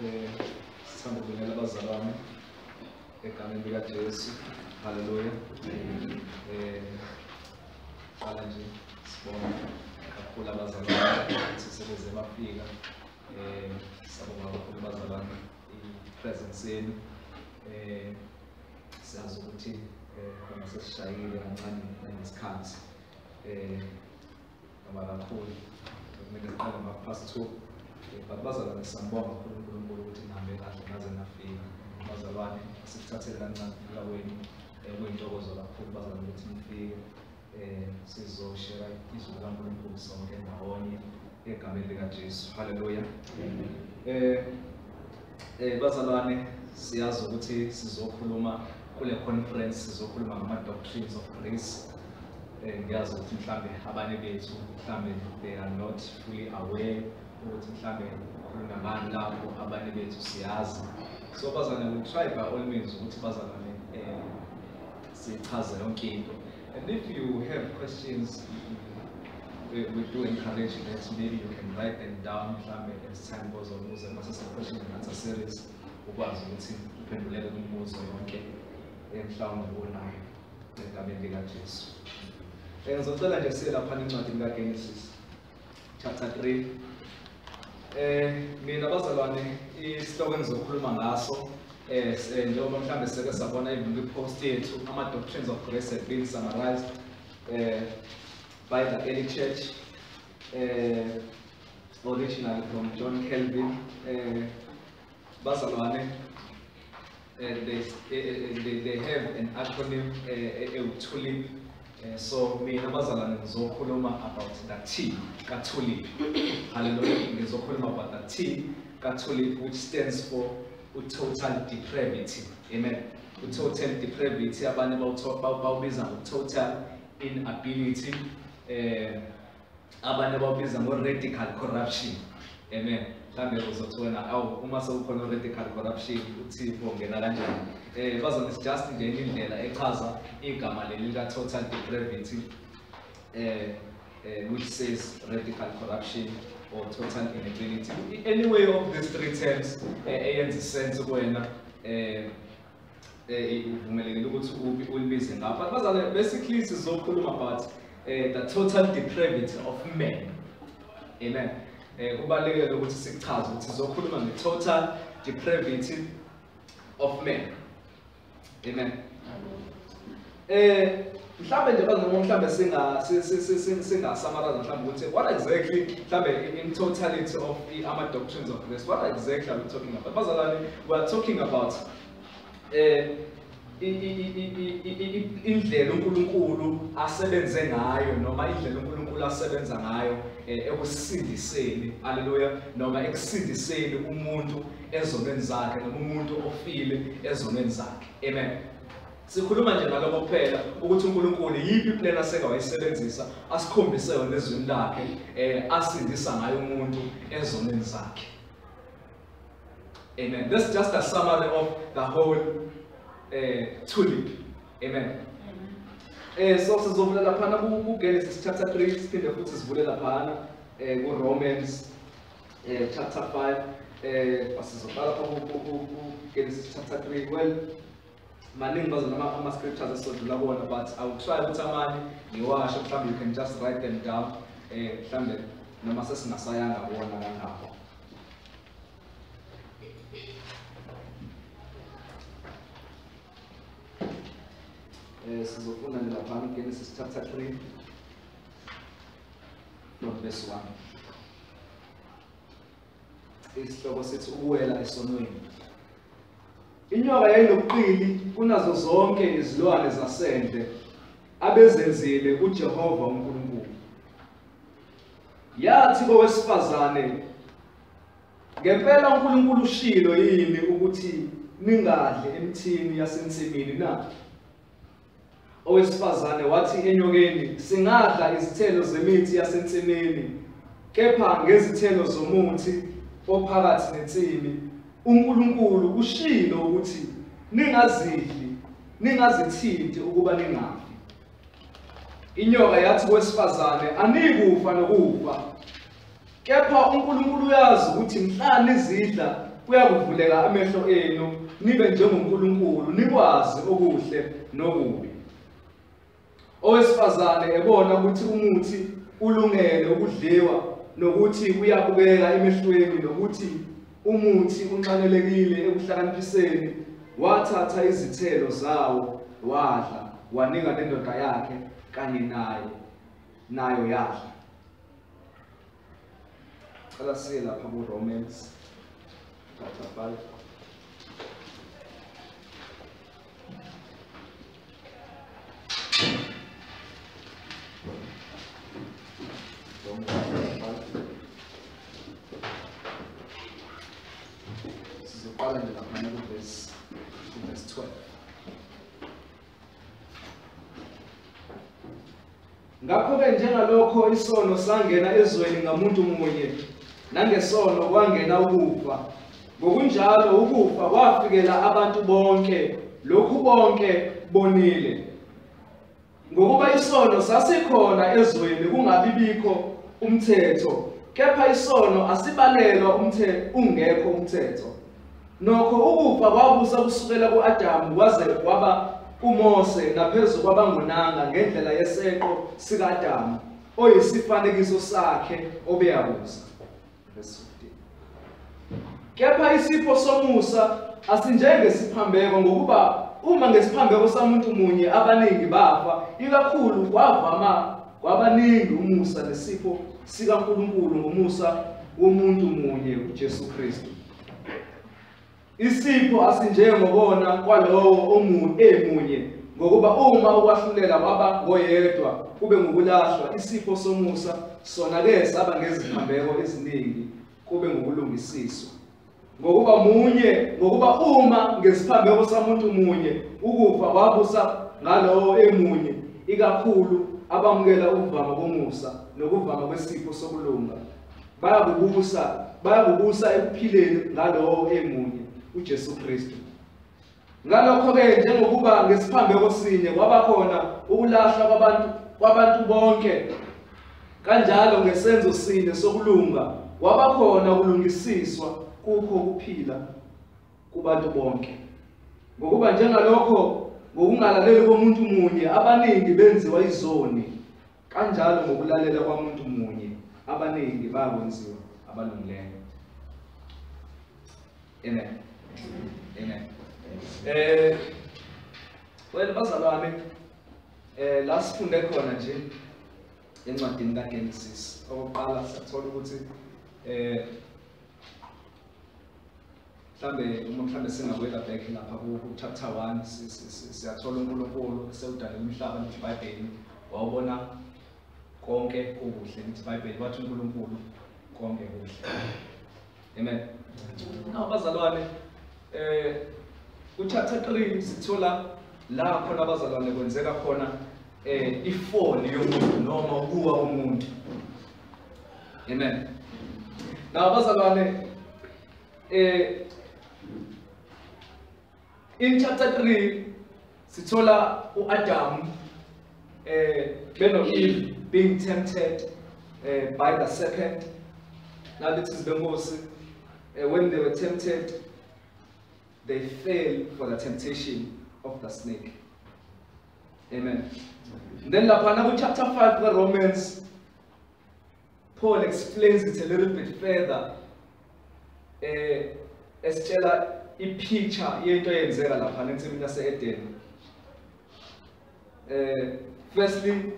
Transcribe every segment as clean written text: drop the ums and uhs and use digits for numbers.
Sithanda ukubingelela abazalwane egameni likaJesu. Haleluya. Qala nje sibonga kakhulu abazalwane ukuthi sebeze bafika. Sabonga kakhulu abazalwane i-presence yenu. Siyazi ukuthi khona sesishayile kancane ngesikhathi. Ngaba kakhulu kumele siqale ngapast 2. But bazalwane siyambonga kakhulu uNkulunkulu ukuthi nihambe kahle naze nafika. Bazalwane sikuthathele kancane kwenu kuyintokozo kakhulu bazalwane ukuthi nifike sizoshare izwi likaNkulunkulu sonke ndawonye egameni likaJesu. Haleluya. Bazalwane siyazi ukuthi sizokhuluma kule conference, sizokhuluma ngama-doctrines of grace. Ngiyazi ukuthi mhlambe abanye bethu mhlambe they are not fully aware ukuthi mhlambe kukhulunywa ngani lapho, abanye bethu siyazi. So bazalwane we try by all means ukuthi bazalwane sichaze yonke into. And if you have questions, we do encourage you that maybe you can write them down mhlambe as time goes on. Ukuze mase question and answer series ukwazi ukuthi uphendulele imibuzo yonke mhlawumbe unayo egameni likaJesu. Ngizocela nje siye lapha encwadini kaGenesis chapter 3. Mina bazalwane isihloko engizokhuluma ngaso njengoba mhlambe seke sabona even kwi-post yethu, ama-doctrines of grace have been summarized by the early church, originally from John Calvin. Bazalwane, they have an acronym, TULIP. So mina bazalwane ngizokhuluma about the T ka-TULIP. Hallelujah. Ngizokhuluma about the T ka-TULIP, which stands for total depravity. Amen. Total depravity, abanye bawubiza total inability, abanye bawubiza radical corruption. Amen. Mhlambe uzothona uma sewukhona radical corruption uThixo ungena kanjani. Bazalwane just nje indlela echaza igama leli ka total depravity, which says radical corruption or total inability. Anyway of these three terms eyenza sense kuwena uvumelekile ukuthi ulibize ngapha. But bazalwane basically sizokhuluma about the total depravity of man. Amen. Kubalulekile ukuthi sikuchaze ukuthi sizokhuluma nge-total depravity of man. Amen. Mhlambe nje bazalwane mhlambe singa-summarize mhlambe ukuthi what exactly mhlambe in totality of ama-doctrines of grace, what exactly are we talking about? Bazalwane, we are talking about indlela uNkulunkulu asebenze ngayo, noma indlela uNkulunkulu asebenza ngayo ekusindiseni, haleluya, noma ekusindiseni umuntu ezonweni zakhe, noma umuntu ofile ezonweni zakhe. Amen. Sikhuluma nje ngalokho kuphela ukuthi uNkulunkulu yiphi plan aseka wayisebenzisa asikhombise yona ezweni lakhe asindisa ngayo umuntu ezonweni zakhe. Amen. That's just a summary of the whole TULIP. Amen. So sizovula laphana kuGenesis chapter 3, siphinde futhi sivule laphana kuRomans chapter 5. Asizoqala lapha kuGenesis chapter 3. Well, maningi bazalwane ama-scriptures esizodlula kuwona, but I will try ukuthi amanye ngiwasho, mhlawumbe you can just write them down, mhlawumbe noma sesingasayanga kuwona kangako. Sizofunda laphana Genesis chapter 3 from verse 1. Isihloko sithi ukuwela esonweni. Inyoka yayinobuqili kunazo zonke izilwane zasendle abezenzile uJehova uNkulunkulu. Yathi kowesifazane, ngempela uNkulunkulu ushilo yini ukuthi ningadli emthini yasensimini na? Owesifazane wathi enyokeni, singadla izithelo zemithi yasensimini, kepha ngezithelo zomuthi ophakathi nensimi uNkulunkulu ushilo ukuthi ningazidli, ningazithinti ukuba ningafi. Inyoka yathi kowesifazane, anikufa nokufa, kepha uNkulunkulu uyazi ukuthi mhla nizidla uyakuvuleka amehlo enu nibe njengoNkulunkulu nikwazi okuhle nokubi. Owesifazane ebona ukuthi umuthi ulungele ukudliwa nokuthi uyabukeka emehlweni nokuthi umuthi unxanelekile ekuhlakaniphiseni, wathatha izithelo zawo wadla, wanika nendoda yakhe kanye nayo yadla. Cela siye lapha kuRomans chapter 5. Sizoqala nje lapha ku-verse 12. Ngakho-ke njengalokho isono sangena ezweni ngamuntu munye, nangesono kwangena ukufa. Ngokunjalo ukufa kwafikela abantu bonke, lokhu bonke bonile. Ngokuba isono sasikhona ezweni kungabibikho umthetho, kepha isono asibalelwa ungekho umthetho. Nokho ukufa kwabusa kusukela ku-Adamu kwaze kwaba kuMose naphezu kwabangonanga ngendlela yeseqo sika-Adamu, oyisifanekiso sakhe obeyabusa. Verse 15. Kepha isipho somusa asinjengesiphambeko, ngokuba uma ngesiphambeko samuntu munye abaningi bafa, ikakhulu kwabaningi umusa nesipho sikaNkulunkulu ngomusa womuntu munye uJesu Kristu. Isipho asinjengobona kwalowo emunye, ngokuba uma ukwahlulela kwaba ngoyedwa kube ngokulahlwa, isipho somusa sona-ke saba ngeziphambeko eziningi kube ngokulungisiswa. Ngokuba uma ngesiphambeko samuntu munye ukufa kwabusa ngalowo emunye, ikakhulu abamukela ukuvama komusa nokuvama kwesipho sokulunga bayakubusa ekuphileni ngalowo emunye uJesu Kristu. Ngalokho-ke njengokuba ngesiphambeko sinye kwabakhona ukulahla kwabantu bonke, kanjalo ngesenzo sinye sokulunga kwabakhona ukulungisiswa kukho ukuphila kubantu bonke. Ngokuba njengalokho ngokungalaleli komuntu munye abaningi benziwa izoni, kanjalo ngokulalela kwamuntu munye abaningi bakwenziwa abalungileyo. Amen. Amen. Bazalwane, la sifunde khona nje encwadini kaGenesis. Okokuqala siyathola ukuthi mhlambe singabuyela back lapha ku-chapter 1 siyathola uNkulunkulu esewudala umhlaba neBhayibheli wawubona konke kuhle, nithi iBhayibheli wathi uNkulunkulu konke kuhle. Amen. Abazalwane, ku-chapter 3 sithola la khona abazalwane kwenzeka khona ifoni yomuntu noma ukuwa komuntu. Amen. Abazalwane, in chapter 3 sithola uAdam beno-Eve being tempted by the serpent. Now this is the most when they were tempted, they fell for the temptation of the snake. Amen. Then lapha chapter 5 of Romans, Paul explains it a little bit further. Esitshela i-picture yento eyenzeka lapha ensimini yase-Eden. Firstly,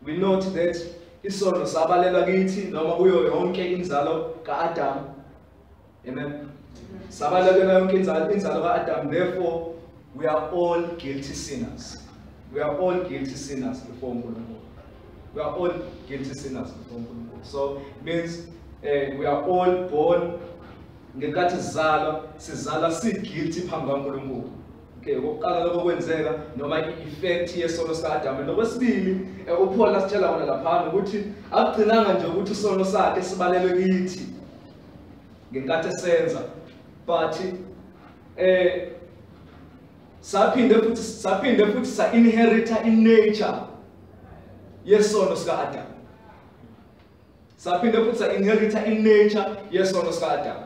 we note that isono sabalela kithi noma kuyo yonke inzalo ka-Adam. Amen. Sabalela yonke inzalo ka-Adam. Therefore, we are all guilty sinners. We are all guilty sinners before uNkulunkulu. We are all guilty sinners before uNkulunkulu. So it means we are all born ngekathi sizala si-guilty phambi kaNkulunkulu. Okay, okokuqala lokho kwenzeka noma i-effect yesono sika-Adam. Nokwesibili, uPaul asitshela khona lapha ukuthi akugcinanga nje ukuthi isono sakhe sibalelwe kithi ngenkathi esenza, but saphinde futhi sa-inherita in-nature yesono sika-Adam. Saphinde futhi sa-inherita in-nature yesono sika-Adam.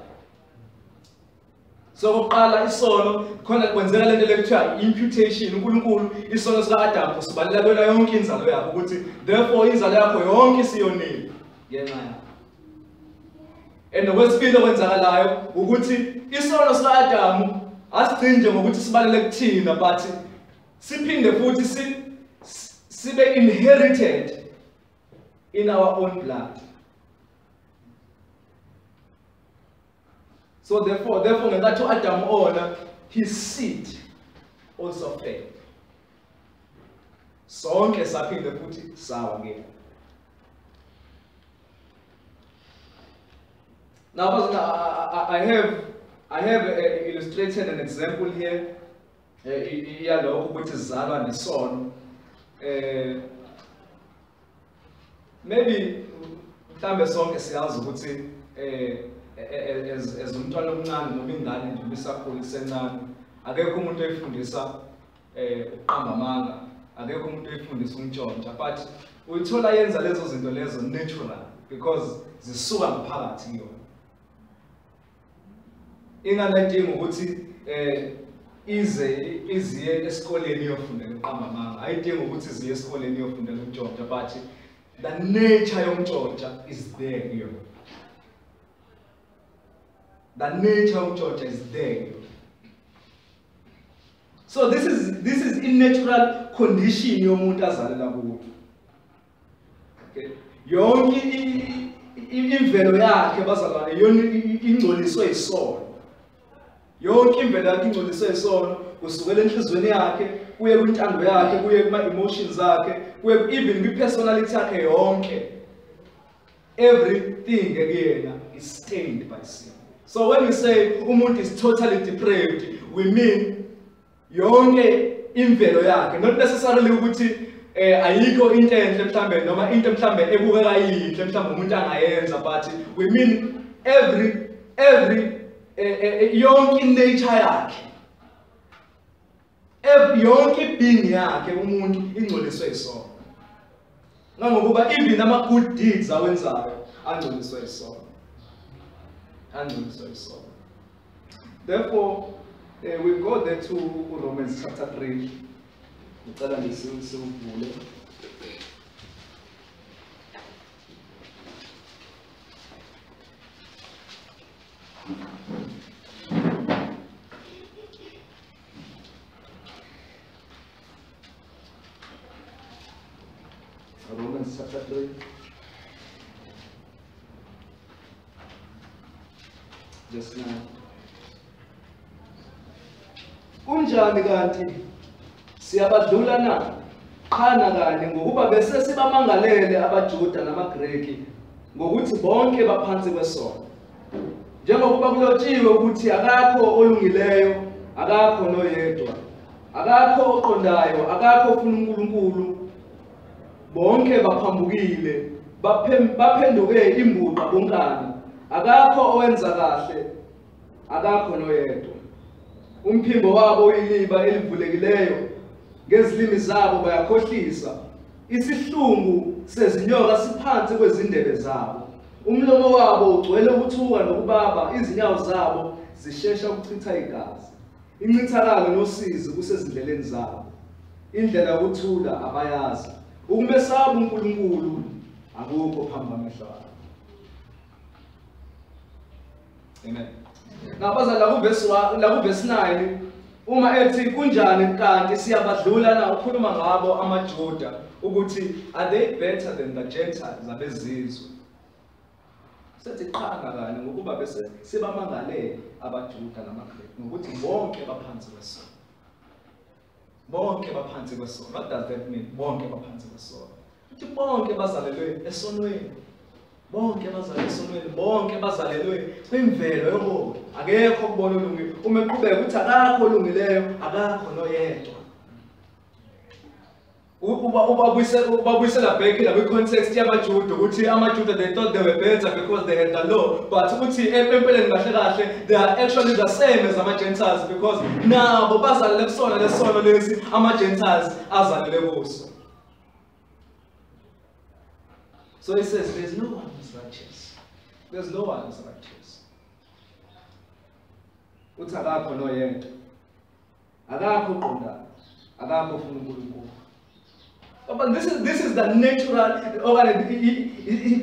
So okokuqala isono khona kwenzeka lento lekuthiwa imputation. uNkulunkulu isono sika-Adamu sibalela kwena yonke inzalo yakho ukuthi therefore inzalo yakho yonke isiyonile ngenxa yakho. And okwesibili okwenzakalayo ukuthi isono sika-Adamu asigcini nje ngokuthi sibalele kuthina, but siphinde futhi sibe inherited in our own blood. So therefore ngenkathi uAdam ona, his seed also fell. Sonke saphinde futhi sawa ngeke. Now I have illustrated an example here. Iyalokho ukuthi sizalwa nesono. Maybe mhlambe sonke siyazi ukuthi as umntwana omncane noma ingane nje bisakhula isencane, akekho umuntu oyifundisa ukuqamba amanga, akekho umuntu oyifundisa ukuntshontsha, but uyithola yenza lezo zinto lezo natural because zisuka ngaphakathi kuyona. Ingane idinga ukuthi iziye esikoleni iyofundela ukuqamba amanga, ayidingi ukuthi iziye esikoleni iyofundela ukuntshontsha, but the nature yokuntshontsha is there kuyona. The nature of church is there. So this is in natural condition yomuntu azalela kuyo. Okay. Yonke imvelo yakhe bazalwane ingcoliswe isono. Yonke imvelo yakhe ingcoliswe isono kusukela enhlizweni yakhe kuye kwintando yakhe kuye kuma emotions zakhe kuye even kwi personality yakhe yonke. Everything kuyena is stained by sin. So when we say umuntu is totally depraved, we mean yonke imvelo yakhe, not necessarily ukuthi ayikho into enhle mhlambe noma into mhlambe ebukeka yinhle mhlambe umuntu angayenza, but we mean every yonke nature yakhe, yonke being yakhe umuntu ingcoliswe isono. Ngokuba even ama good deeds awenzayo angcoliswe isono. Therefore, we go there to Romans chapter 3. Romans chapter 3. Just now. Unjani kanti siyabadlula na? Qhana kanye ngokuba bese sibamangalele abaJuda namaGreki ngokuthi bonke baphansi kwesono. Njengokuba kulotshiwe ukuthi akakho olungileyo, akakho noyedwa, akakho oqondayo, akakho ofuna uNkulunkulu. Bonke baphambukile, baphenduke imbuqa bonkana. Akakho owenza kahle, akakho noyedwa. Umphimbo wabo uyiliba elivulekileyo, ngezilimi zabo bayakhohlisa. Isihlungu sezinyoka siphansi kwezindebe zabo. Umlomo wabo ugcwele ukuthuka nokubaba, izinyawo zabo zishesha ukuchitha igazi. Incithakalo nosizi kusezindleleni zabo. Indlela yokuthula abayazi. Ukumesaba uNkulunkulu akukho phambi kwamehlo abo. Amen. Nabaza la ku-verse 9 uma ethi kunjani kanti siyabadlula na ukhuluma ngabo amaJuda ukuthi are they better than the Gentiles abezizwe? Sethi qhanga kanye ngokuba bese sibamangalele abaJuda namaGreki ngokuthi bonke baphansi kwesono. Bonke baphansi kwesono. What does that mean? Bonke baphansi kwesono. Uthi bonke bazalelwe esonweni. Bonke bazalelwe esonweni, bonke bazalelwe kwimvelo yobubi. Akekho okubona ulungile. Uma eqhubeka uthi akakho olungileyo, akakho noyedwa. Ubabuyisela back la kwi-context yamaJuda ukuthi amaJuda they thought they were better because they had the law, but uthi empeleni kahle kahle they are actually the same as ama-Gentiles because nabo bazalele kusona lesono lesi ama-Gentiles azalele kuso. So he says there's no one who's righteous. There's no one who's righteous. uthi akakho noyedwa, akakho uqondana, akakho ufuna uNkulunkulu. But this is the natural or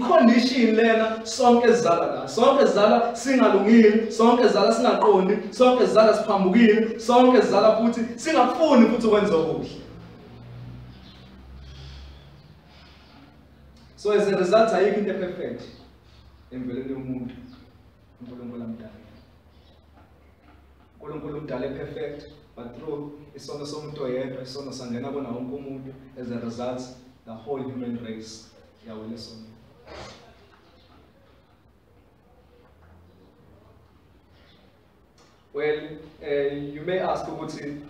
condition lena sonke sizala la. Sonke sizala singalungile, sonke sizala singaqondi, sonke sizala siphambukile, sonke sizala futhi singakufuni futhi ukwenza okuhle. So as a result ayikho into perfect emvelweni yomuntu. uNkulunkulu amdala. uNkulunkulu umdala perfect, but through isono somuntu oyedwa, isono sangena kona wonke umuntu. As a result, the whole human race yawela isono. Well, you may ask ukuthi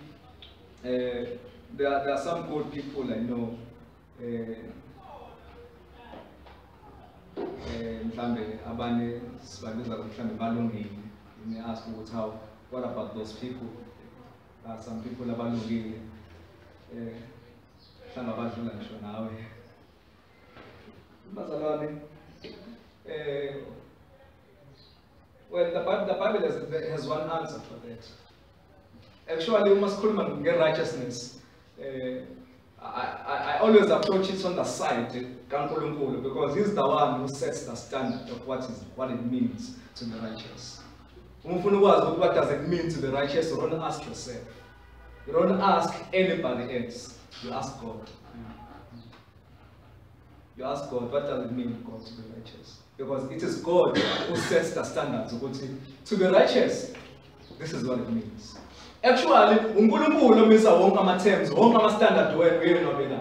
there are some good people I know. Mhlambe abanye sibabiza mhlambe balungile. You may ask ukuthi how, what about those people? There are some people abalungile. Mhlambe abadlula ngisho nawe. Bazalwane, well, the Bible has one answer for that. Actually, we must call it righteousness. I always approach it on the side kaNkulunkulu, because he's the one who sets the standard of what it means to be righteous. What does it mean to be righteous? You don't ask yourself. You don't ask anybody else. You ask God. You ask God, what does it mean for God to be righteous? Because it is God who sets the standards. To be righteous, this is what it means. Actually, uNkulunkulu means wonke ama-terms, wonke ama-standard wena nobela.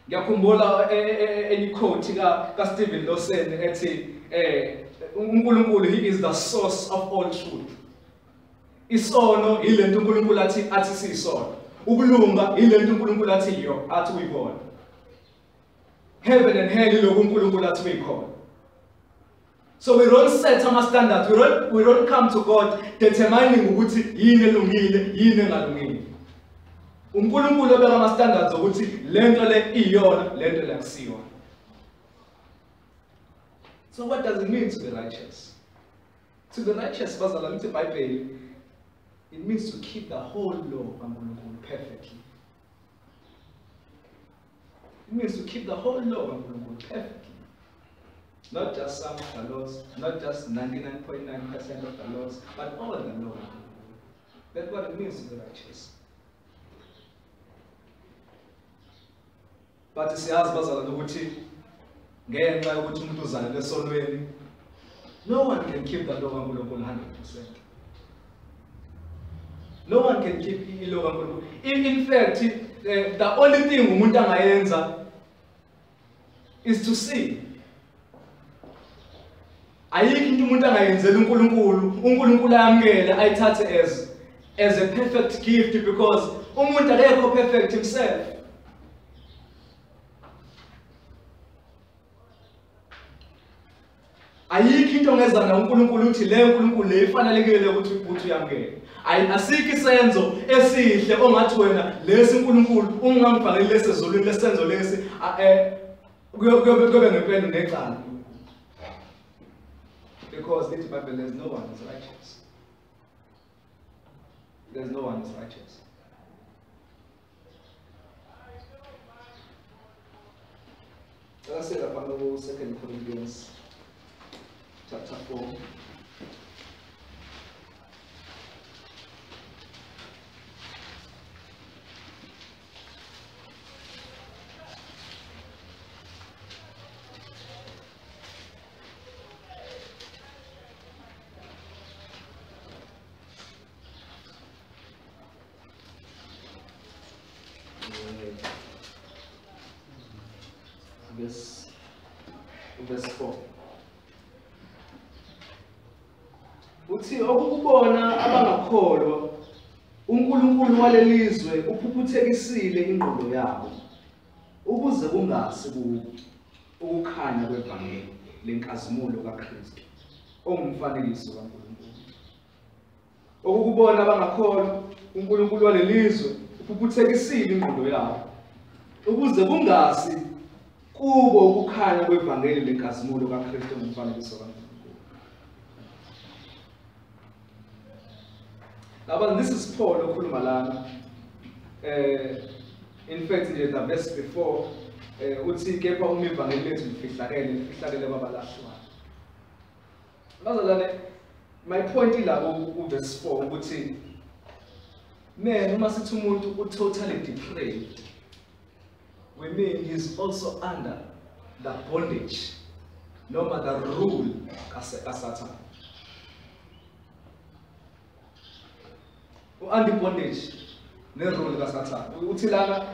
Ngiyakhumbula any quote ka Stephen Lawson ethi uNkulunkulu, he is the source of all truth. Isono ilento uNkulunkulu athi siyisono. Ukulunga ilento uNkulunkulu athi yo athi uyibona. Heaven and hell ilokhu uNkulunkulu athi uyikhona. So we don't set our standards. We don't come to God determining ukuthi yini elungile, yini engalungile. uNkulunkulu obeka ama standards ukuthi lento le iyona, lento le akusiyona. So what does it mean to be righteous? To be righteous, bazalwane, lithi iBhayibheli, it means to keep the whole law kaNkulunkulu perfectly. It means to keep the whole law kaNkulunkulu perfectly. Not just some of the laws, not just 99.9% of the laws, but all the law. That's what it means to be righteous. But siyazi bazalwane ukuthi ngenxa yokuthi umuntu uzalelwe esonweni, no one can keep the law kaNkulunkulu 100%. No one can keep the law kaNkulunkulu. In fact, the only thing umuntu angayenza is to sin. Ayikho into umuntu angayenzela uNkulunkulu ayamkele ayithathe as a perfect gift, because umuntu akekho perfect himself. Ayikho into ongezana uNkulunkulu uthi le uNkulunkulu le ifanelekile ukuthi uyamkele. Asikho isenzo esihle ongathi wena lesi uNkulunkulu ungangifakeli lesezulwini lesenzo lesi kube ngempela necala. Because in the Bible there's no one who's righteous. There's no one who's righteous. Let's say that from 2 Corinthians chapter 4. Verse 4. Uthi okukubona abangakholwa uNkulunkulu walelizwe uphuphuthekisile ingqondo yabo ukuze kungasi ukukhanya kwevangeli lenkazimulo kaKristu ongumfanekiso kaNkulunkulu. Okukubona abangakholwa uNkulunkulu walelizwe uphuphuthekisile ingqondo yabo ukuze kungasi kubo ukukhanya kwevangeli lenkazimulo kaKristu ngumfanekiso kaNkulunkulu. But this is Paul okhuluma lana. In fact, in the verse before, uthi kepha umivangeli lethu lifihlakele kwabalahlwayo. Bazalwane, my point ila verse 4 ukuthi man uma sithi umuntu totally depraved, we mean he's also under the bondage, noma the rule kaSatan. Under bondage ne-rule kaSatan. Uthi lana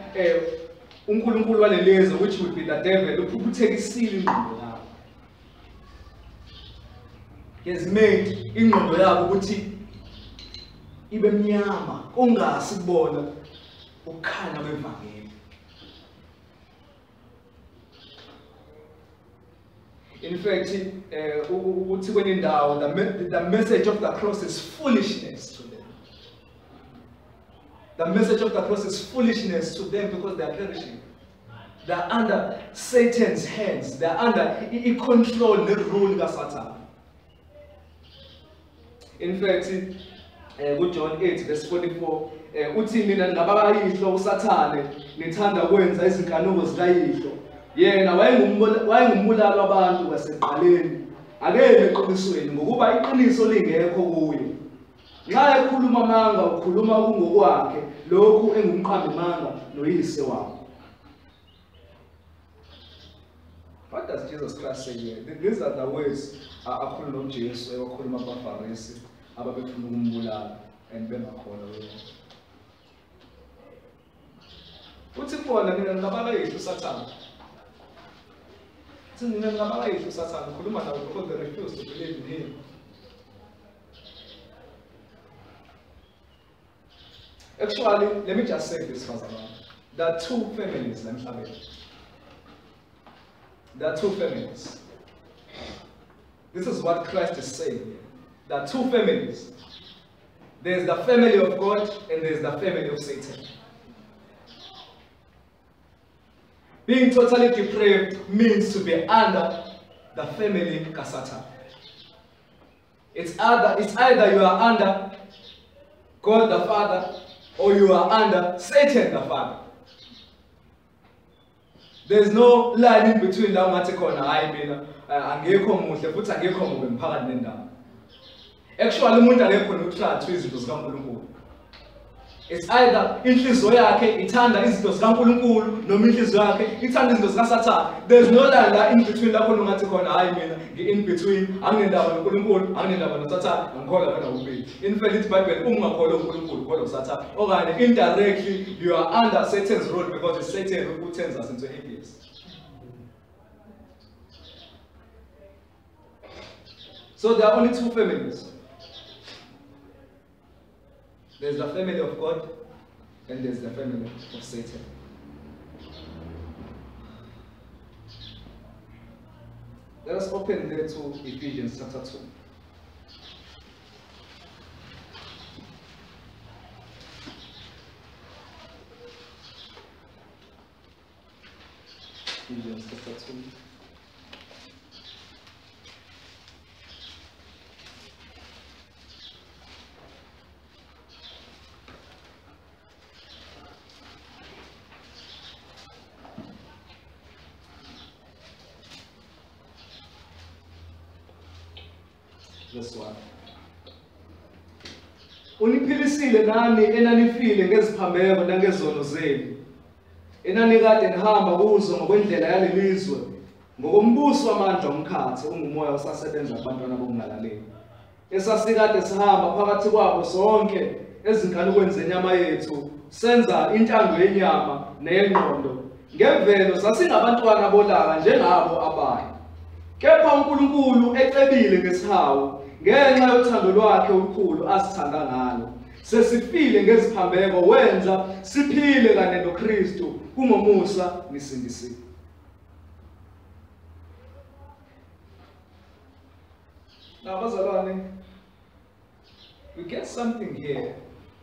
uNkulunkulu walelizwe, which would be the devil, uphukuthekisile ingqondo yakho. He has made ingqondo yakho ukuthi ibe mnyama, ungasi kubona ukukhanya kwevangeli. In fact, uthi kwenye indawo, the message of the cross is foolishness to them. The message of the cross is foolishness to them because they are perishing. They are under Satan's hands. They are under control, the rule of Satan. In fact, with John 8 verse 44, uthi mina ngabakayihlo uSathane ngithanda ukwenza izinkanuko zikayihlo. Yena wayengumbulali wabantu wasekuqaleni, akeme eqinisweni ngokuba iqiniso lingekho kuye. Nxa ekhuluma amanga ukhuluma kungokwakhe, lokhu engumqambi manga noyise wakhe. What does Jesus Christ say here? These are the words akhuluma uJesu ewakhuluma abaFarisi ababefuna ukumbulala and bengakhona wena. Uthi bona mina ngabakayihlo uSathane. Mina ngabakayihlo uSathane ukhuluma nawo because they refuse to believe in him. Actually, let me just say this, Mazalwane. There are two families, let me tell you. There are two families. This is what Christ is saying here. There are two families. There's the family of God and there's the family of Satan. Being totally depraved means to be under the family of Satan. It's either you are under God the Father or you are under Satan the Father. There's no line in between la ungathi khona hayi mina angekho muhle futhi angekho mubi mphakathi nendawo. Actually umuntu akekho nokuhlathwa izinto zikaNkulunkulu. It's either inhliziyo yakhe ithanda izinto zikaNkulunkulu noma inhliziyo yakhe ithanda izinto zikaSathane. There's no line la in between lapho ungathi khona hayi mina in between anginendaba noNkulunkulu anginendaba noSathane angikholwa wena ubili. In fact ithi iBhayibheli ungakholwa uNkulunkulu kodwa uSathane. Okanye indirectly you are under Satan's rule because it's Satan who turns us into atheists. So there are only two families. There's the family of God and there's the family of Satan. Let us open there to Ephesians chapter 2. Ephesians chapter 2. Verse 1. Uniphilisile nani enanifile ngeziphambeko nangezono zenu. Enanikade nihamba kuzo ngokwendlela yalelizwe, ngokombuso wamandla omkhathe ungumoya osasebenza kubantwana bokungalaleli. Esasikade sihamba phakathi kwabo sonke ezinkanukweni zenyama yethu, senza intando yenyama neyengqondo. Ngemvelo sasingabantwana bolaka njengabo abayi. Kepha uNkulunkulu ecebile ngesihawu ngenxa yothando lwakhe olukhulu asithanda ngalo. Sesifile ngeziphambeko wenza siphile kanye noKristu kungomusa nisindisile. Now bazalwane, we get something here,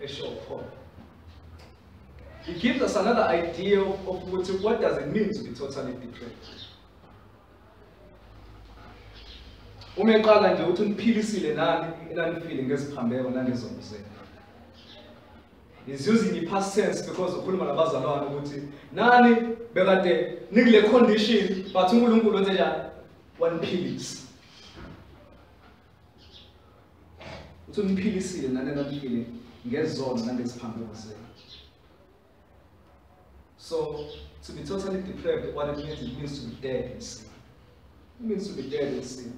a short point. It gives us another idea of what does it mean to be totally depraved. Uma eqala nje uthi uniphilisile nani enanifile ngeziphambeko nangezono zenu. is using the past tense because ukhuluma nabazalwane ukuthi nani bekade nikule condition but uNkulunkulu wenze njani waniphilisa. Uthi uniphilisile nani enaniphile ngezono nangeziphambeko zenu. So to be totally depraved, what it means to be dead in sin. It means to be dead in sin.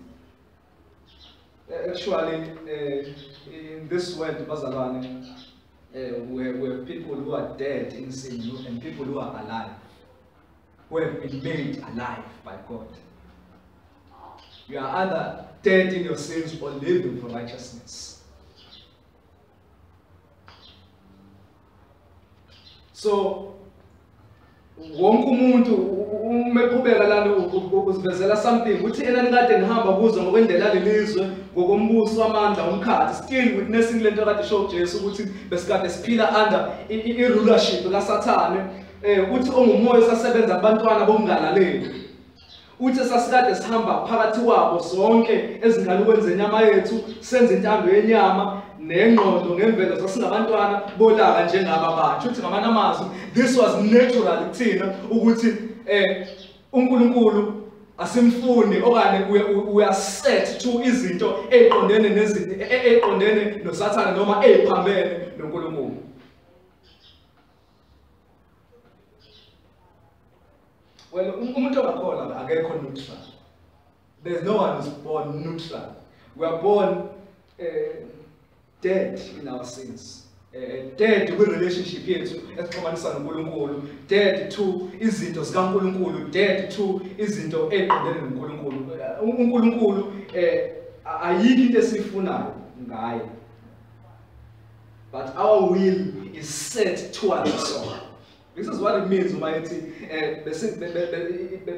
Actually, in this world, bazalwane, we have people who are dead in sin and people who are alive, who have been made alive by God. You are either dead in your sins or living for righteousness. So, wonke umuntu umeqhubeka lana uzivezela something uthi ena nikade nihamba kuzo ngokwendlela lelizwe ngokombuso wamandla omkhathi still witnessing lento kade show Jesu ukuthi besikade siphila under i-rulership kaSathane uthi ongumoya sasebenza abantwana bomngalaleli uthi sasikade sihamba phakathi kwabo sonke ezingalukwenza inyama yethu senze intando yenyama nengqondo ngemvelo sasingabantwana bolaka njengaba bantu uthi ngamanye amazwi this was natural kuthina ukuthi uNkulunkulu asimfuni okanye we are set to izinto eqondene nezinto eqondene noSathane noma eziphambene noNkulunkulu. Well, umuntu ongakholwa akekho neutral. There's no one who's born neutral. We are born dead in our sins. Dead with relationship yethu esixhumanisa noNkulunkulu, dead to izinto zikaNkulunkulu, dead to izinto eqondene noNkulunkulu. uNkulunkulu ayikho into esifunayo ngaye. But our will is set towards the soul. This is what it means uma ethi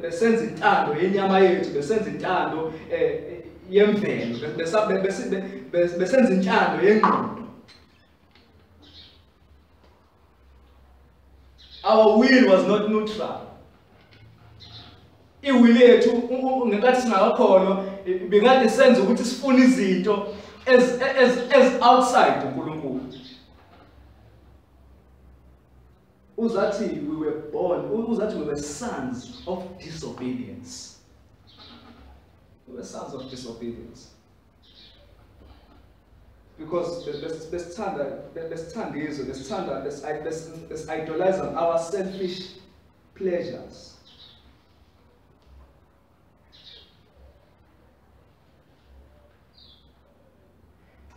besenza intando yenyama yethu, besenza intando yemvelo, besenza intando yengqondo. Our will was not neutral. Iwill yethu ngenkathi singakakholwa bekade senza ukuthi sifune izinto as outside uNkulunkulu. Uzathi we were born, uzathi we were sons of disobedience. We were sons of disobedience. Because let's idolize on our selfish pleasures.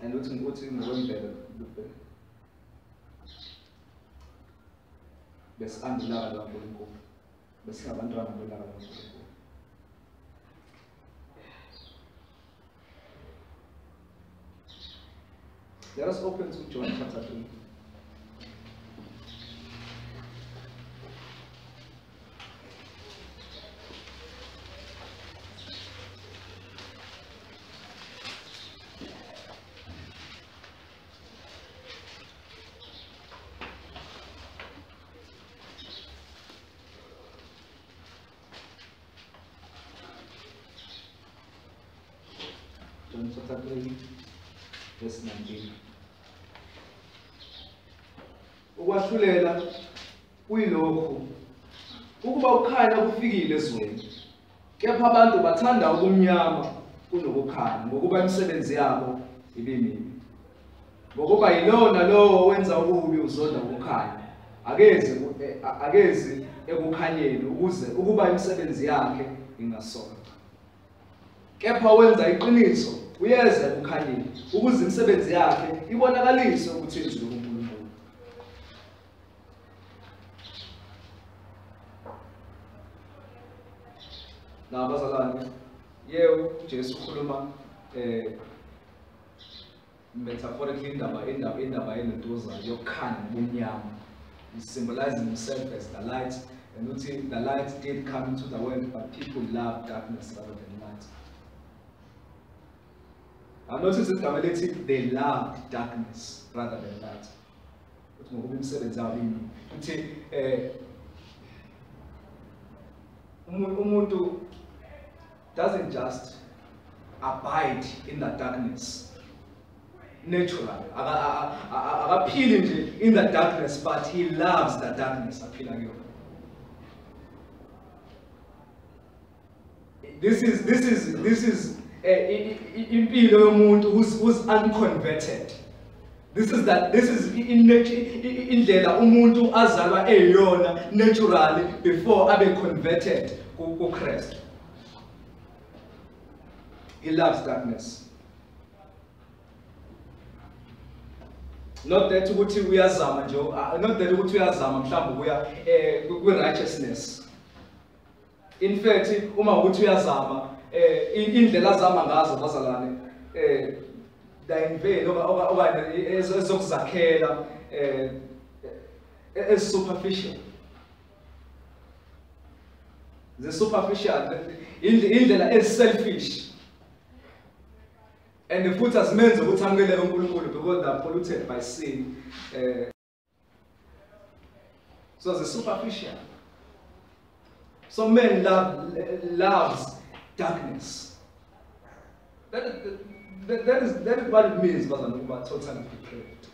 And what's better? Besandulaka kaNkulunkulu besingabantwana bolaka kaNkulunkulu. Let us open to John chapter 3. John chapter 3, verse 19. Ukwahlulela kuyilokhu ukuba ukhanya kufikile ezweni, kepha abantu bathanda ubumnyama kunokukhanya ngokuba imisebenzi yabo ibimibi. Ngokuba yilona lowo wenza ububi uzonda ukukhanya, akezi ekukhanyeni ukuba imisebenzi yakhe ingasola. Kepha wenza iqiniso uyeza ekukhanyeni ukuze imisebenzi yakhe ibonakaliswe ukuthi yenziwe kuNkulunkulu. Na bazalwane, yebo Jesu ukhuluma metaphorically indaba yentoza yokukhanya nobumnyama. He's symbolizing himself as the light, and the light did come into the world, but people loved darkness rather than light. I noticed that they loved darkness rather than light. Umuntu doesn't just abide in the darkness. natural. Akaphili nje in the darkness, but he loves the darkness. Aphila kuyona. This is impilo yomuntu who's unconverted. This is indlela umuntu azalwa eyona naturally before abe converted ku Christ. He loves darkness. Not that ukuthi uyazama nje, not that ukuthi uyazama mhlawumbe kuya ku righteousness. In fact, uma ukuthi uyazama indlela azama ngazo bazalwane dayimvelo okanye ezokuzakhela superficial. The superficial indlela selfish. And the foot has meant ukuthi amukele uNkulunkulu because they are polluted by sin. So the superficial. So man loves darkness. That is what it means, but I'm about totally depraved.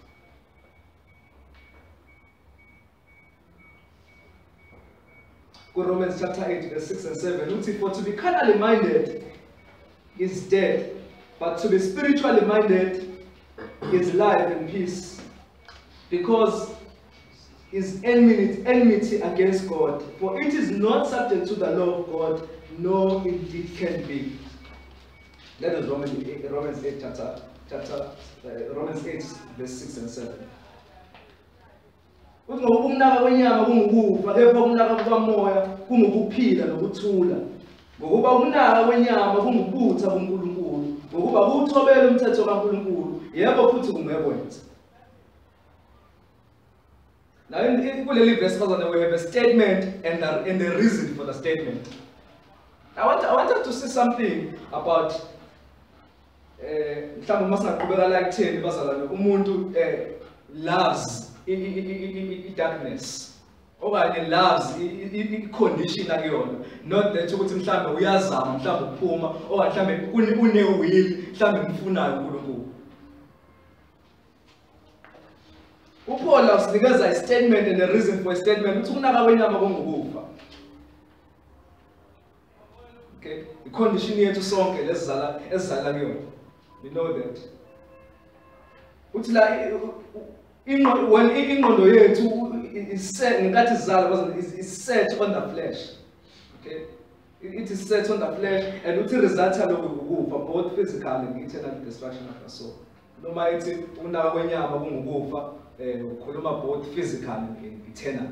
Romans chapter 8, verse 6 and 7. For to be carnally minded is death, but to be spiritually minded is life and peace. Because is enmity against God, for it is not subject to the law of God, nor indeed can be. That is Romans 8, Romans 8, verse 6 and 7. Ukunaka kwenyama kungukufa, kepha ukunaka kukamoya kungukuphila nokuthula. Ngokuba ukunaka kwenyama kungubutha kuNkulunkulu, ngokuba kuwuthobela umthetho kaNkulunkulu, yebo futhi kungekwenza. Now in kuleli verse we have a statement and the reason for the statement. I wanted to say something about mhlawumbe masingaqhubeka like 10 bazalwane umuntu loves darkness okanye loves condition akuyona, not that ukuthi mhlawumbe uyazama mhlawumbe ukuphuma okanye mhlawumbe une-will mhlawumbe mfunayo uNkulunkulu. uPaul usinikeza a statement and a reason for a statement ukuthi ukunaka kwenyama kungukufa. Okay, the condition yethu sonke lesizala kuyona, you know that. Uthi la ingqondo yethu is set ngenkathi sizala is set on the flesh. Okay, it is set on the flesh, and uthi result yalokho ukufa, both physical and eternal destruction of the soul. Noma ithi ukunaka kwenyama kungukufa, ukhuluma both physical and eternal.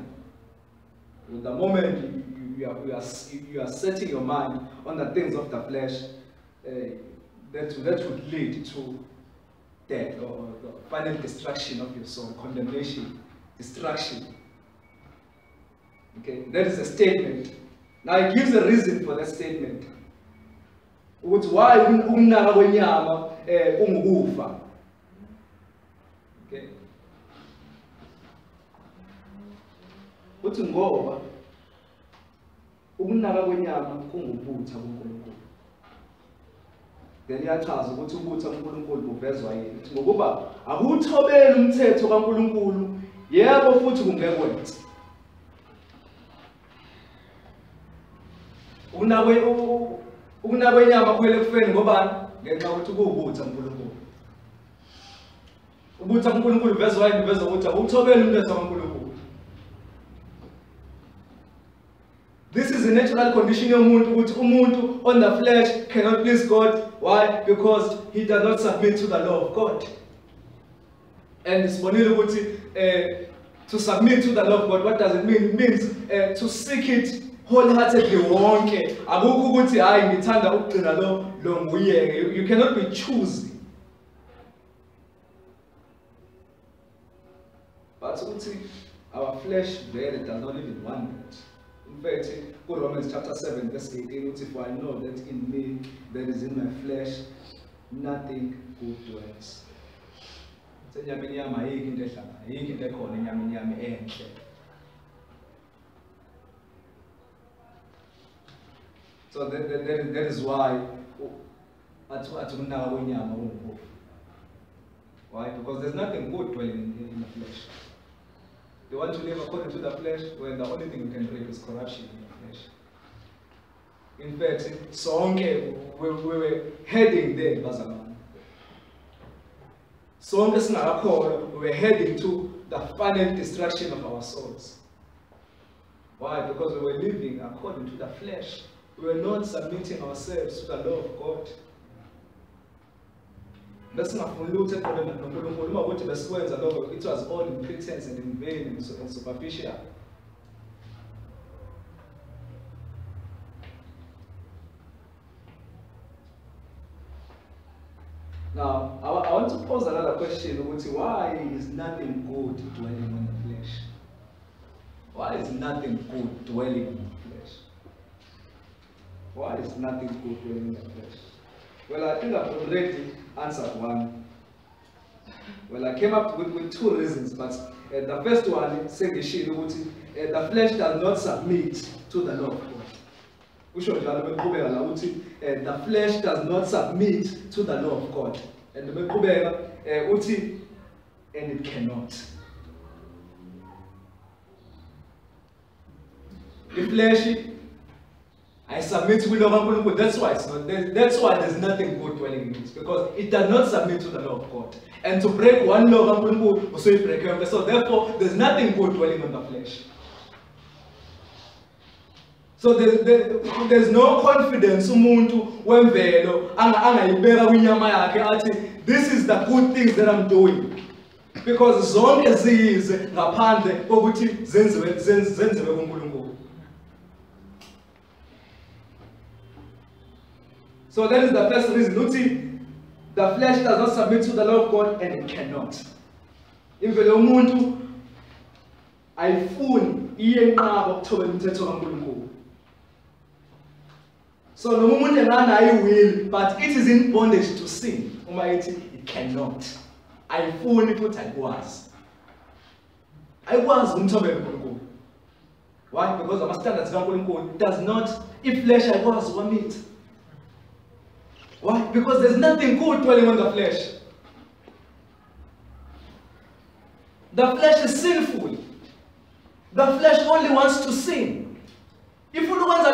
The moment you are setting your mind on the things of the flesh, that would lead to death or the final destruction of your soul, condemnation, destruction. Okay, that is a statement. Now it gives a reason for that statement. Why ukunaka kwenyama kungukufa. Okay. Uthi ngoba ukunaka kwenyama kungubutha kuNkulunkulu. Then iyachaza ukuthi ubutha kuNkulunkulu buvezwa yini. Ngokuba akuthobeli umthetho kaNkulunkulu, yebo futhi kungekwenza. Ukunaka kwenyama kumele kufeni ngobani? Ngenxa ukuthi kuwubutha kuNkulunkulu. Ubutha kuNkulunkulu buvezwa yini? Buvezwa ukuthi akuthobeli umthetho kaNkulunkulu. This is a natural condition umuntu on the flesh cannot please God. Why? Because he does not submit to the law of God. And it's to submit to the law of God, what does it mean? It means to seek it wholeheartedly wonke. Akukho ukuthi hayi ngithanda ukugcina lo nguyeke. You cannot be choosy. But our flesh really does not even want it. In fact, Romans chapter 7, verse 18, for I know that in me, that is in my flesh, nothing good dwells. So that is why Why? Because there's nothing good dwelling in the flesh. You want to live according to the flesh, when the only thing you can bring is corruption in the flesh. In fact, sonke we were heading there, bazalwane. Sonke singakakholwa, we were heading to the final destruction of our souls. Why? Because we were living according to the flesh. We were not submitting ourselves to the law of God. It was all in pretense and in vain and superficial. Now, I want to pose another question. Why is nothing good dwelling in the flesh? Why is nothing good dwelling in the flesh? Why is nothing good dwelling in the flesh? Well, I think I've already answered one. Well, I came up with two reasons, but the first one said the flesh does not submit to the law of God. The flesh does not submit to the law of God. And it cannot. The flesh, I submit to the law of God. That's why it's not. That's why there's nothing good dwelling in it, because it does not submit to the law of God. And to break one law of God, so you break another. So therefore, there's nothing good dwelling on the flesh. So there's no confidence umuntu wemvelo angayibeka kwinyama yakhe athi this is the good things that I'm doing, because zonke ziyize ngaphandle kokuthi zenziwe kuNkulunkulu. So that is the first reason. Uthi the flesh does not submit to the law of God, and it cannot. Imvelo umuntu ayifuni iyenqaba ukuthobela umthetho kaNkulunkulu. So no umuntu enganayo will, but it is in bondage to sin. It cannot. Ayifuni futhi ayikwazi. Ayikwazi umthobela uNkulunkulu. Why? Because our standards kaNkulunkulu does not, if flesh ayikwazi ukwamit. Why? Because there's nothing good dwelling on the flesh. The flesh is sinful. The flesh only wants to sin. If you want to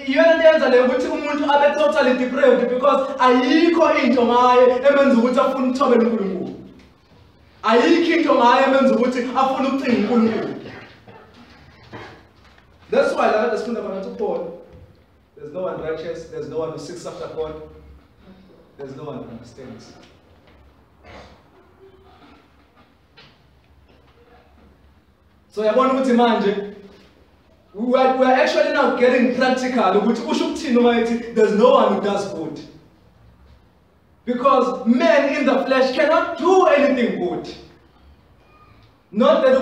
you are totally depraved, because ayikho into ngaye emenza ukuthi afune ukuthobela uNkulunkulu. Ayikho into ngaye emenza ukuthi afune ukucinga uNkulunkulu. That's why la sifunda abantu Paul. There's no one righteous, there's no one who seeks after God, there's no one who understands. So yabona ukuthi manje we are actually now getting practical. There's no one who does good. Because men in the flesh cannot do anything good. Not that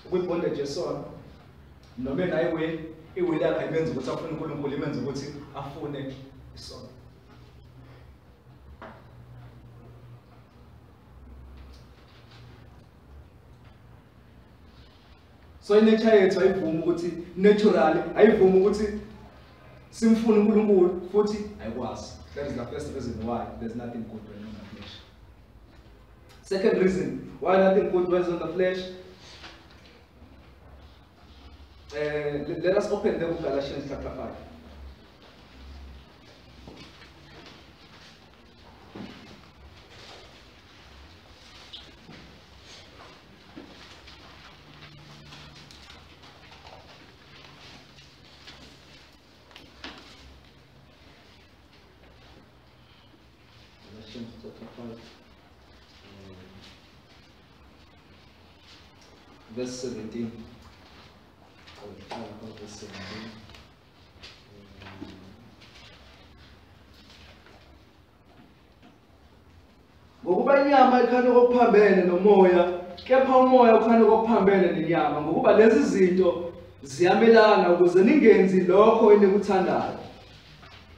with bondage so no man I will it will like I means what after uNkulunkulu imenza ukuthi afune isono. So inature yethu ayivumi ukuthi naturally ayivumi ukuthi simfune uNkulunkulu futhi ayikwazi. That is the first reason why there's nothing good dwelling on the flesh. Second reason why nothing good dwells on the flesh. Let us open the book Galatians chapter 5. Galatians chapter 5, verse 17. Ngokuba inyama ikhanya okuphambene nomoya, kepha umoya ukhanya okuphambene nenyama, ngokuba lezi zinto ziyamelana ukuze ningenzi lokho enikuthandayo.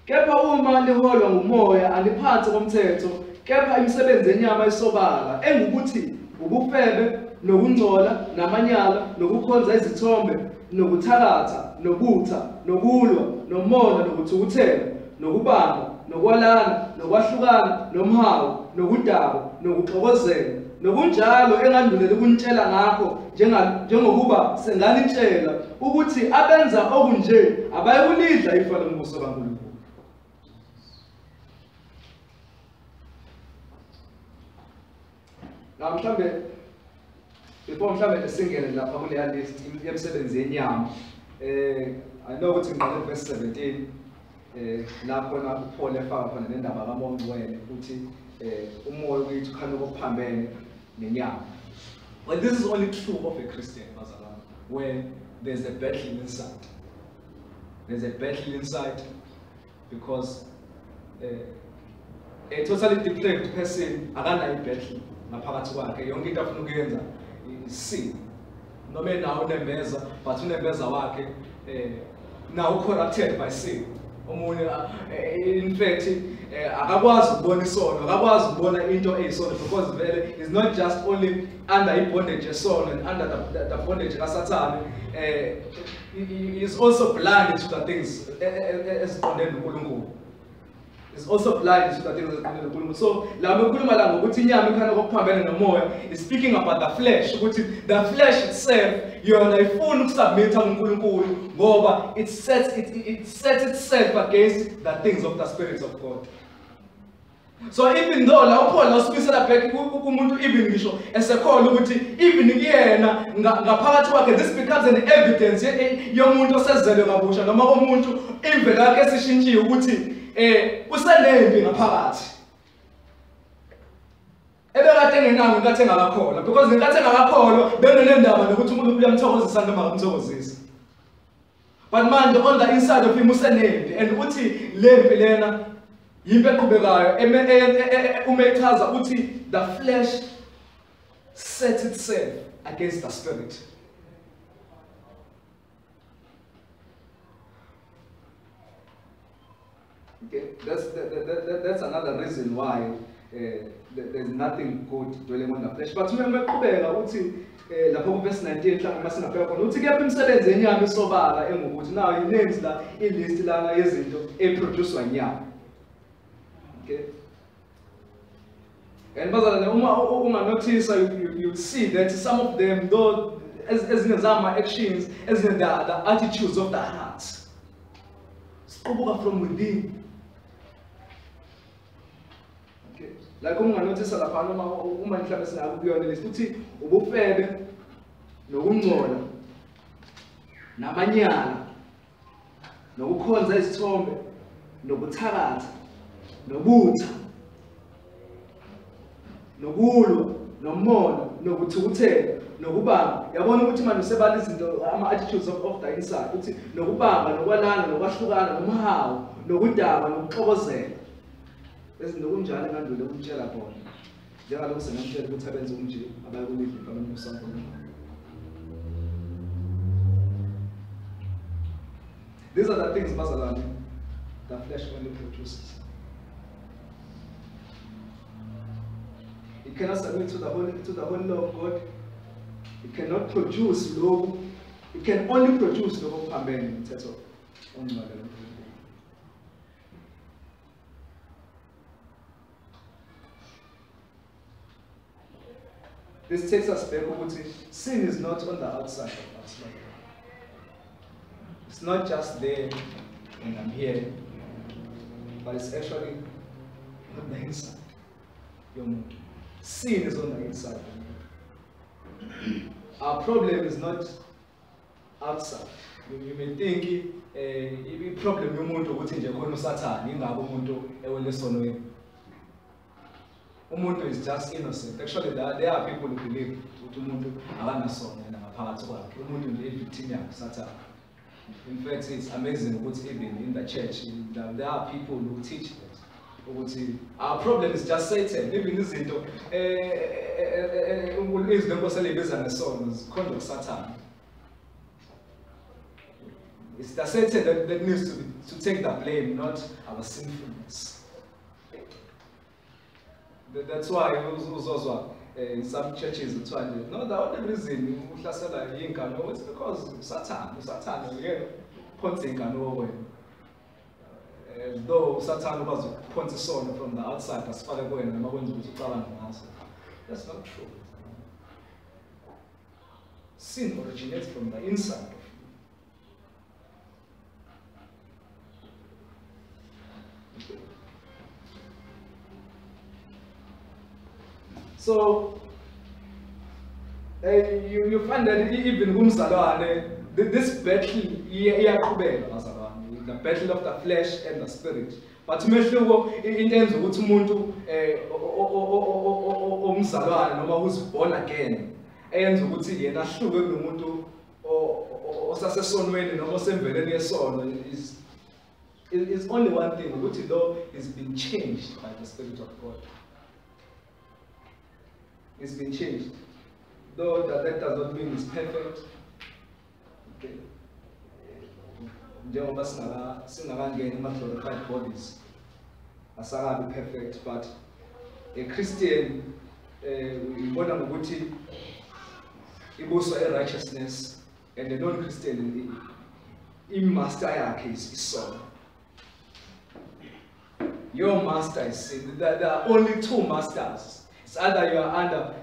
Kepha uma liholwa ngumoya aliphansi komthetho, kepha imisebenzi yenyama isobala, engukuthi ubufebe, nokungcola, namanyala, nokukhonza izithombe, nokuthakatha, nobutha, nokulwa, nomona, nokuthukuthela, nokubamba, nokwalana, nokwahlukana, nomhawu, nokudaba, nokuxokozela, nokunjalo engandulela ukunitshela ngakho njengokuba senganitshela ukuthi abenza okunje abayikulidla ifa lombuso kaNkulunkulu. Mhlambe before mhlambe singene lapha kuleya list yemisebenzi yenyama, I know ukuthi ngiqale verse 17 lapho na uPaul efaka khona nendaba kaMongcwele ukuthi umoya wethu khona okuphambene nenyama. But this is only true of a Christian, where there's a battle inside. There's a battle inside because a totally depraved person akanayo battle ngaphakathi kwakhe. Yonke into afuna ukuyenza sin. Noma nawo unembeza, but unembeza wakhe now corrupted by sin. Omunye in fact akakwazi ukubona isono, akakwazi ukubona into eyisono because vele is not just only under bondage yesono and under the bondage kaSathane, he is also blind to the things eziqondene noNkulunkulu. Is also blind to the things eziqondene noNkulunkulu. So la bekhuluma la ngokuthi inyama ikhona okuphambene nomoya is speaking about the flesh, ukuthi the flesh itself yona ifuna ukusubmit kuNkulunkulu ngoba it sets itself against the things of the spirits of God. So even though la uPaul usibisela back kumuntu even ngisho esekhola ukuthi even kuyena ngaphakathi kwakhe this becomes an evidence yomuntu osezelwe kabusha noma komuntu imvelo yakhe esishintshiwe ukuthi usenempi ngaphakathi. Ebekade engenayo ngenkathi engakakholwa because ngenkathi engakakholwa bengenendaba nokuthi umuntu uyamthokozisa noma akamthokozisi. But manje on the inside of him usenempi and uthi lempi lena yimpe eqhubekayo uma echaza uthi the flesh sets itself against the spirit. Okay, that's another reason why there's nothing good dwelling on the flesh. But umaqhubeka uthi lapho ku verse 19 mhlawumbe masingabheka khona uthi kepha imisebenzi yenyama isobala engukuthi nayo names la ilist lana yezinto eproduced inyama. Okay. And bazalwane uma notice you see that some of them though as ngezama actions as the attitudes of the heart siqubuka from within. Okay. Like uma notice lapha uma mhlawumbe sinako kuyona list uthi ubufebe nokungcola namanyala nokukhonza izithombe nokuthakatha nobutha nokulwa nomona nokuthukuthela nokubamba. Yabona ukuthi manje usebala izinto ama attitudes of the inside uthi nokubamba nokwalana nokwahlukana nomhawu nokudaba nokuxokozela. Ezinto kunjalo engandule ukutshela khona njengalokho sengamtshela ukuthi abenze unje abayikulidla ifa sakho. These are the things bazalwane the flesh only produces. It cannot submit to the holy law of God. It cannot produce law. It can only produce law of phambene in terms of ongcwele. This takes us back ukuthi sin is not on the outside of us. It's not just there when I'm here, but it's actually on the inside. Sin is on the inside. Our problem is not outside. You may think the problem yomuntu ukuthi nje khona uSathane ingabo umuntu ewelesono. Umuntu is just innocent. Actually there are people who believe ukuthi umuntu akanasono ngaphakathi kwakhe. Umuntu nje victim yakhe Sathane. In fact, it's amazing ukuthi even in the church there are people who teach that. Our problem is just Satan. Even izinto izinto ezibiza ngesono zikhonza kuSathane. It's the Satan that needs to take the blame, not our sinfulness. That's why uzozwa in some churches no, the only reason uhlasela ingane it's because Satan, yeah. phonse ingane wena. As though usathanda ukwazi ukuphonsa isono from the outside asifake kuwena noma kwenza ukuthi ucabange ngaso. That's not true. Sin originates from the inside of you. So you find that even kumzalwane, this battle iyaqhubeka bazalwane, the battle of the flesh and the spirit. But umehluko into enza ukuthi umuntu omzalwane noma who's born again eyenza ukuthi yena ahluke kunomuntu osasesonweni noma osemveleni yesono is only one thing, ukuthi lo is being changed by the Spirit of God. It's been changed. Though that does not mean it's perfect. Okay. Njengoba singakangeni ama-glorified bodies, asakabi perfect, but a Christian ibona ngokuthi ibuswa righteousness, and a non-Christian master yakhe is isono. Your master is sin. There are only two masters. It's either you are under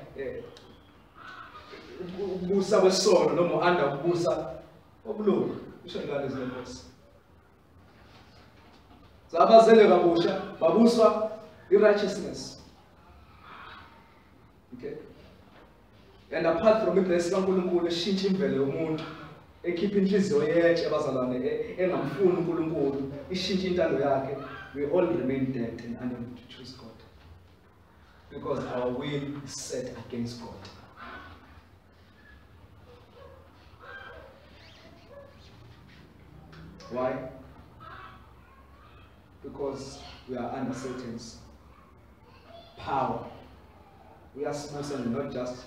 ubusa wesono noma under ubusa obulungu. Isho ngane izinkosi. Zabazele kabusha babuswa righteousness. Okay. And apart from iblessing kaNkulunkulu eshintsha imvelo yomuntu, ekhipha inhliziyo yentshe abazalwane engamfuni uNkulunkulu, ishintsha intando yakhe, we all remain dead and unable to choose God. Because our will is set against God. Why? Because we are under Satan's power. We are smoothing not just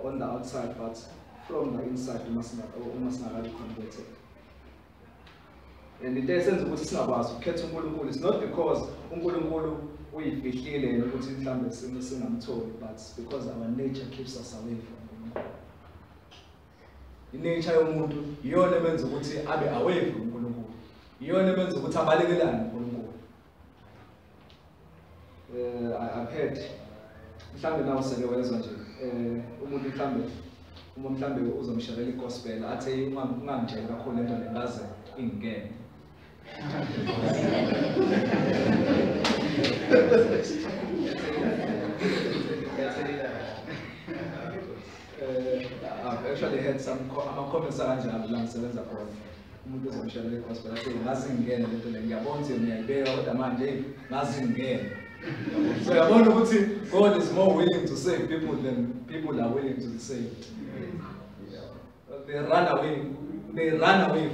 on the outside, but from the inside. We must not be converted. And the essence of what is about is not because uNkulunkulu uyifihlile ukuthi mhlambe singamtholi, but because our nature keeps us away from uNkulunkulu. Nature yomuntu iyona emenza ukuthi abe away from uNkulunkulu. Iyona emenza ukuthi abalekelane uNkulunkulu. I've heard mhlambe nawe seke wezwa nje umuntu mhlambe uzomshalela igospel athi ungangijela kakhulu lento lengaze ingene. I've actually had some comments kanjalo la ngisebenza khona. Umuntu uzomshalela igospel athi ngaze ngingene lento le ngiyabona ukuthi ngiyayibeka kodwa manje ngaze ngingene. So yabona ukuthi God is more willing to save people than people are willing to be saved. They run away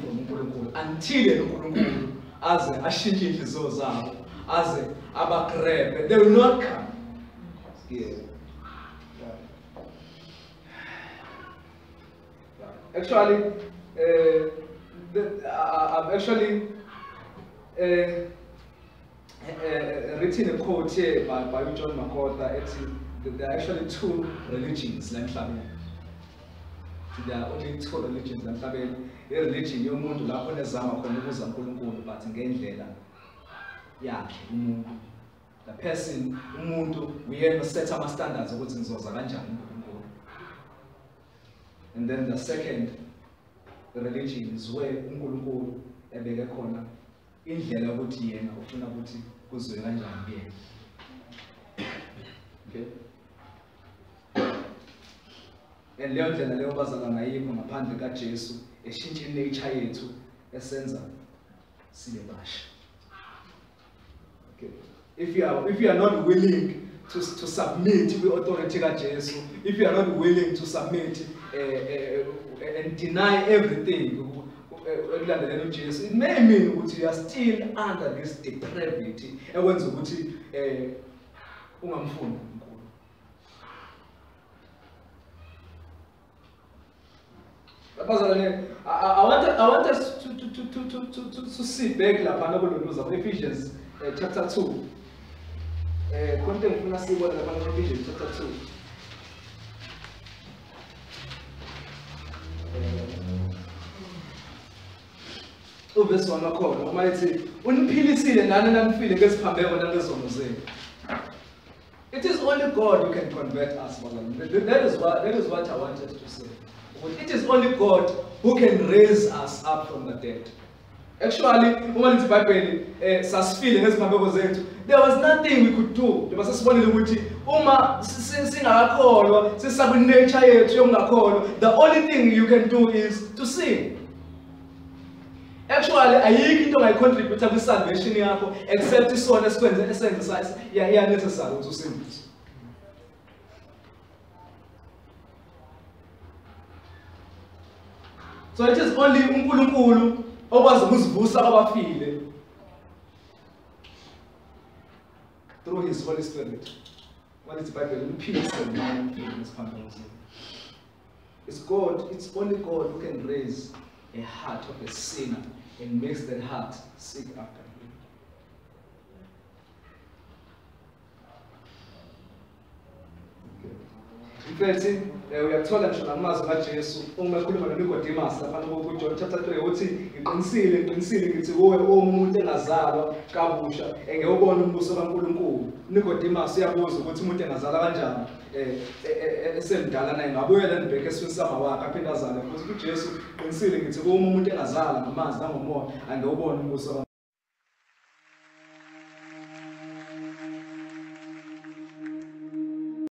from uNkulunkulu until uNkulunkulu aze ashintshe inhliziyo zabo, aze abagrebe. They will not come. Yeah. Actually, I've actually written a quote here by John MacArthur. There are actually two religions. There are only two religions. A religion yomuntu lapho nezama khona ukuza uNkulunkulu, but ngendlela yakhe umuntu. The person umuntu uyena set ama standards ukuthi ngizoza kanjani uNkulunkulu. And then the second religion is where uNkulunkulu ebeke khona indlela ukuthi yena ufuna ukuthi kuzwe kanjani kuyena. Okay. And leyo ndlela leyo bazalana ayikho ngaphandle kaJesu eshintsha nature yethu esenza sibe basha. Okay. If you are not willing to submit to the authority kaJesu, if you are not willing to submit and deny everything, it may mean that you are still under this depravity. I want us to see back Ephesians chapter 2. Ephesians chapter 2. uvesi wamakhona uma ethi uniphilisile nani nanifile ngeziphambeko nangezono zenu. It is only God who can convert us. That is what I wanted to say. It is only God who can raise us up from the dead. Actually, uma lithi iBhayibheli sasifile ngeziphambeko zethu, there was nothing we could do. Njengoba sesibonile ukuthi uma singakholwa sisaku nature yethu yokungakholwa, the only thing you can do is to sin. Actually, ayikho into ongayicontribute ku salvation yakho except isona esenze ya necessary ukuthi usindiswe. So it is only uNkulunkulu okwazi ukusivusa abafile through his Holy Spirit. What is the Bible? It's God, it's only God who can raise a heart of a sinner and makes that heart seek after him. Mfethi uyakuthola ngisho namazwi kaJesu uma ekhuluma noNicodemus lapha ku John chapter 3 uthi ngiqinisile ngithi kuwe umuntu engazalwa kabusha engewubona umbuso kaNkulunkulu. Nicodemus uyabuza ukuthi umuntu engazalwa kanjani esemdala naye ngabuyela nibheke esifini samawakhe aphinde azale futhi uJesu qinisile ngithi kuwe umuntu engazalwa ngamanzi nangomoya angewubona umbuso